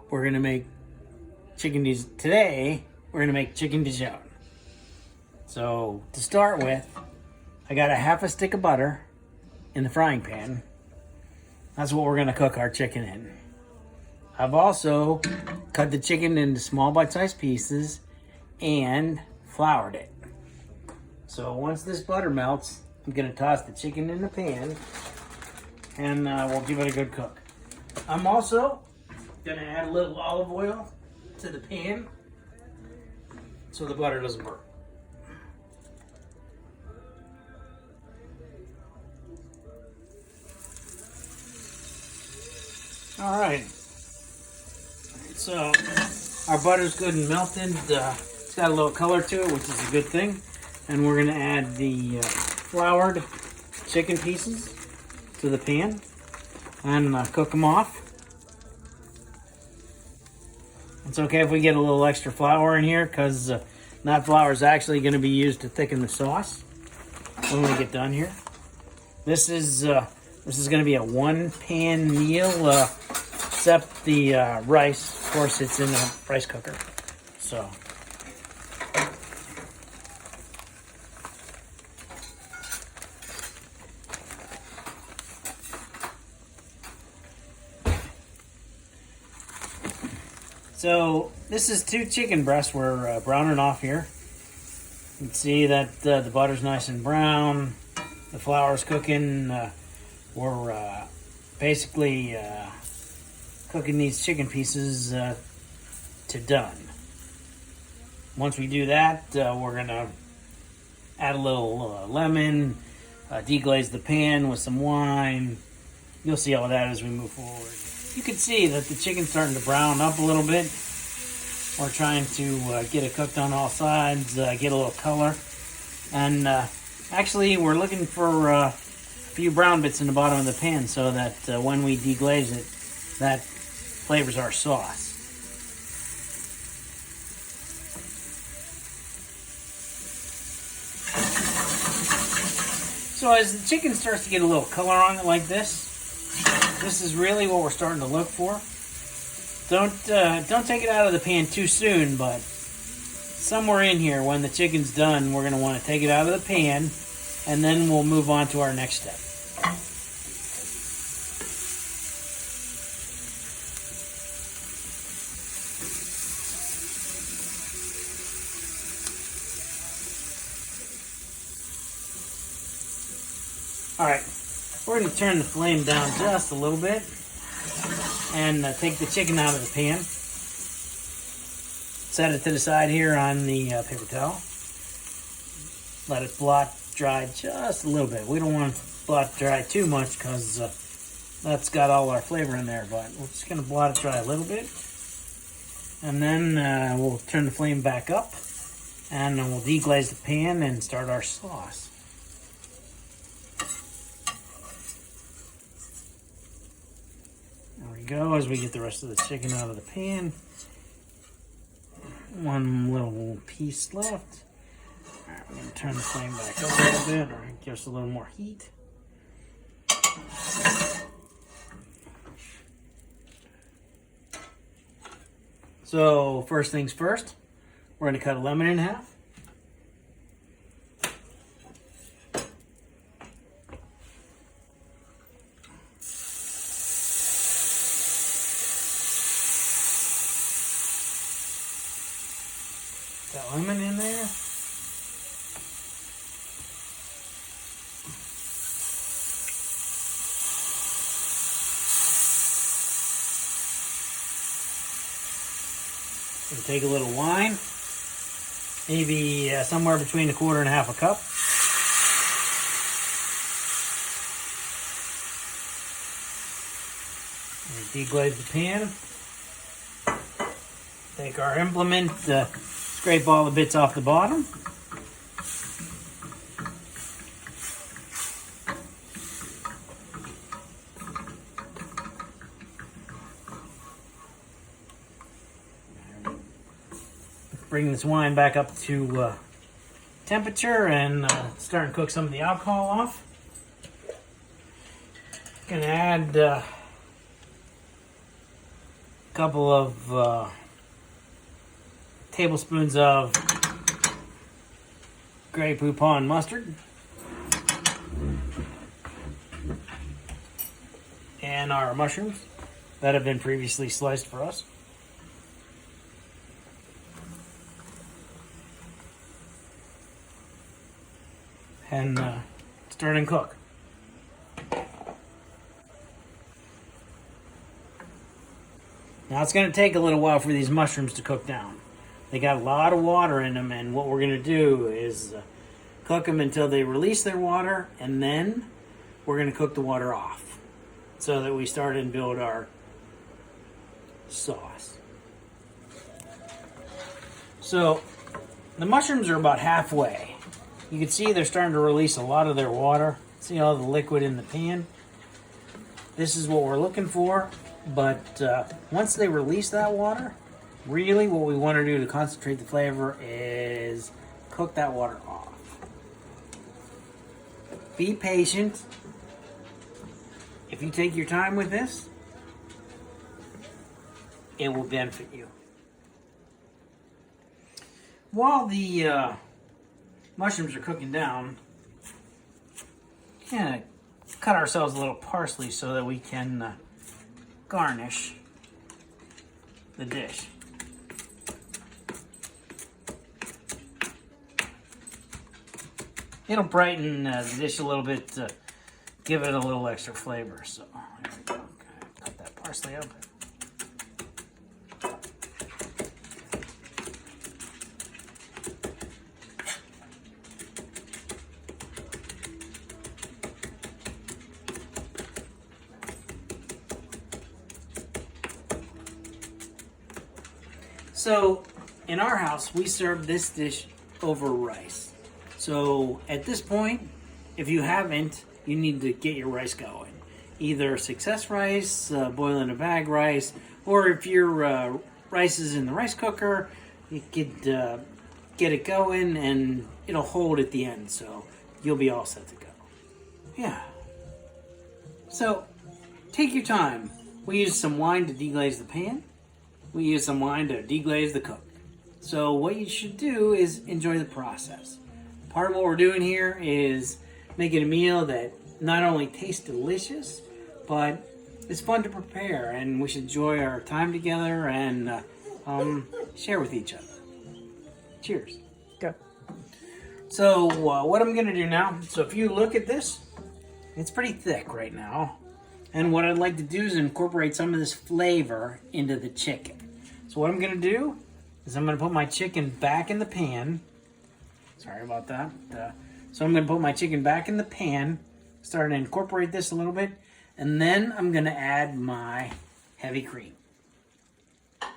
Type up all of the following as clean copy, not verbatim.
we're gonna make today we're gonna make chicken Dijon. So to start with, I got a half a stick of butter in the frying pan. That's what we're gonna cook our chicken in. I've also cut the chicken into small bite-sized pieces and floured it. So once this butter melts, I'm gonna toss the chicken in the pan and we'll give it a good cook. I'm also gonna add a little olive oil to the pan so the butter doesn't burn. All right, so our butter's good and melted. It's got a little color to it, which is a good thing. And we're gonna add the floured chicken pieces to the pan and cook them off. It's okay if we get a little extra flour in here because that flour is actually going to be used to thicken the sauce when we get done here. This is going to be a one-pan meal, except the rice. Of course, it's in a rice cooker. So. So this is 2 chicken breasts we're browning off here. You can see that the butter's nice and brown. The flour's cooking. We're basically cooking these chicken pieces to done. Once we do that, we're gonna add a little lemon, deglaze the pan with some wine. You'll see all that as we move forward. You can see that the chicken's starting to brown up a little bit. We're trying to get it cooked on all sides, get a little color. And actually, we're looking for a few brown bits in the bottom of the pan so that when we deglaze it, that flavors our sauce. So as the chicken starts to get a little color on it like this is really what we're starting to look for. Don't take it out of the pan too soon, but somewhere in here when the chicken's done, we're going to want to take it out of the pan and then we'll move on to our next step. All right, we're going to turn the flame down just a little bit and take the chicken out of the pan. Set it to the side here on the paper towel. Let it blot dry just a little bit. We don't want to blot dry too much because that's got all our flavor in there, but we're just going to blot it dry a little bit. And then we'll turn the flame back up and then we'll deglaze the pan and start our sauce. There we go, as we get the rest of the chicken out of the pan. One little piece left. All right, we're going to turn the flame back up a little bit, or give us a little more heat. So, first things first, we're going to cut a lemon in half. Got lemon in there. And take a little wine, maybe somewhere between 1/4 and 1/2 cup. And deglaze the pan. Take our implement, scrape all the bits off the bottom. Bring this wine back up to temperature and start to cook some of the alcohol off. Gonna add a couple of tablespoons of Grey Poupon mustard. And our mushrooms that have been previously sliced for us. And stir and cook. Now it's going to take a little while for these mushrooms to cook down. They got a lot of water in them, and what we're going to do is cook them until they release their water, and then we're going to cook the water off so that we start and build our sauce. So the mushrooms are about halfway. You can see they're starting to release a lot of their water. See all the liquid in the pan? This is what we're looking for, but once they release that water, really what we want to do to concentrate the flavor is cook that water off. Be patient. If you take your time with this, it will benefit you. While the mushrooms are cooking down, kind of cut ourselves a little parsley so that we can garnish the dish. It'll brighten the dish a little bit, give it a little extra flavor. So there we go. Okay, cut that parsley up. So in our house, we serve this dish over rice. So at this point, if you haven't, you need to get your rice going. Either success rice, boil in a bag rice, or if your rice is in the rice cooker, you could get it going and it'll hold at the end. So you'll be all set to go. Yeah. So take your time. We use some wine to deglaze the pan. We use some wine to deglaze the cook. So what you should do is enjoy the process. Part of what we're doing here is making a meal that not only tastes delicious, but it's fun to prepare, and we should enjoy our time together and share with each other. Cheers. Go. So what I'm going to do now, so if you look at this, it's pretty thick right now. And what I'd like to do is incorporate some of this flavor into the chicken. So what I'm going to do is I'm going to put my chicken back in the pan. Sorry about that. So I'm going to put my chicken back in the pan, start to incorporate this a little bit, and then I'm going to add my heavy cream. All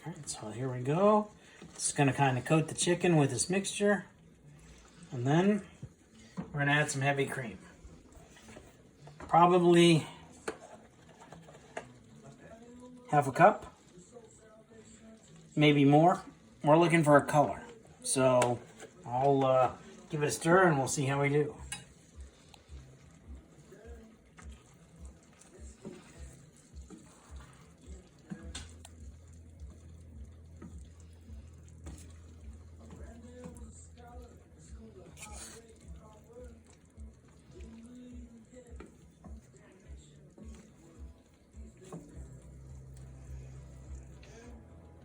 right, so here we go. It's going to kind of coat the chicken with this mixture, and then we're going to add some heavy cream. Probably half a cup. Maybe more. We're looking for a color. So I'll give it a stir and we'll see how we do.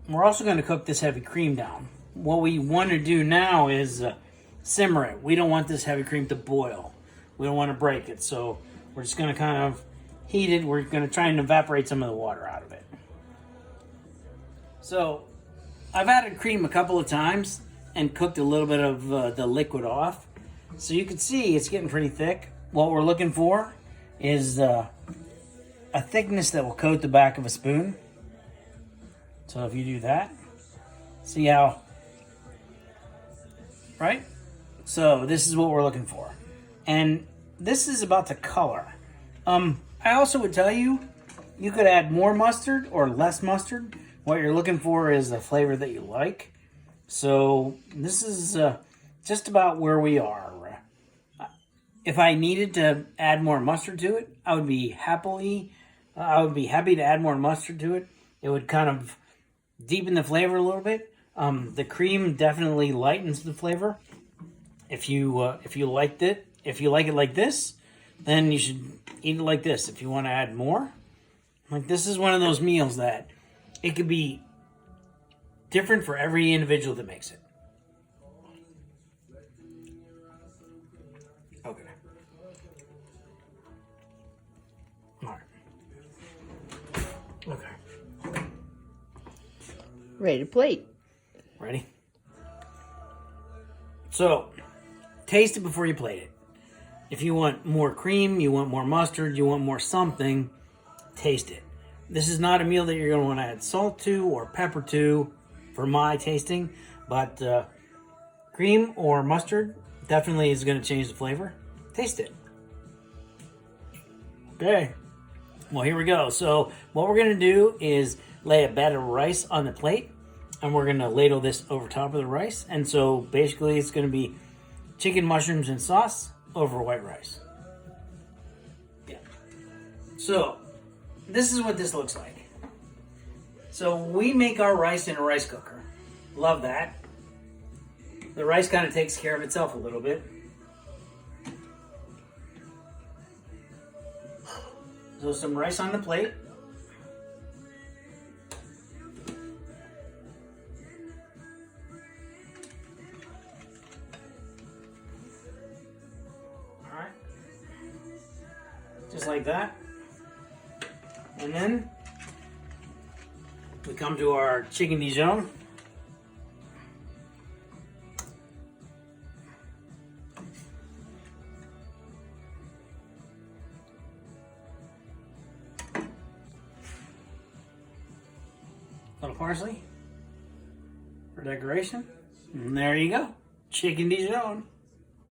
We're also going to cook this heavy cream down. What we want to do now is simmer it. We don't want this heavy cream to boil. We don't want to break it. So we're just going to kind of heat it. We're going to try and evaporate some of the water out of it. So I've added cream a couple of times and cooked a little bit of the liquid off. So you can see it's getting pretty thick. What we're looking for is a thickness that will coat the back of a spoon. So if you do that, see how, right? So this is what we're looking for. And this is about the color. I also would tell you, you could add more mustard or less mustard. What you're looking for is the flavor that you like. So this is just about where we are. if I needed to add more mustard to it, I would be happy to add more mustard to it. It would kind of deepen the flavor a little bit. The cream definitely lightens the flavor. If you like it like this, then you should eat it like this. If you want to add more, like this is one of those meals that it could be different for every individual that makes it. Okay. All right. Okay. Ready to plate. Ready? So, taste it before you plate it. If you want more cream, you want more mustard, you want more something, taste it. This is not a meal that you're going to want to add salt to or pepper to for my tasting, but cream or mustard definitely is going to change the flavor. Taste it. Okay. Well, here we go. So what we're going to do is lay a bed of rice on the plate, and we're going to ladle this over top of the rice. And so basically it's going to be chicken, mushrooms, and sauce over white rice. Yeah. So this is what this looks like. So we make our rice in a rice cooker. Love that. The rice kind of takes care of itself a little bit. So some rice on the plate. All right. Just like that. And then we come to our Chicken Dijon. Little parsley for decoration. And there you go. Chicken Dijon.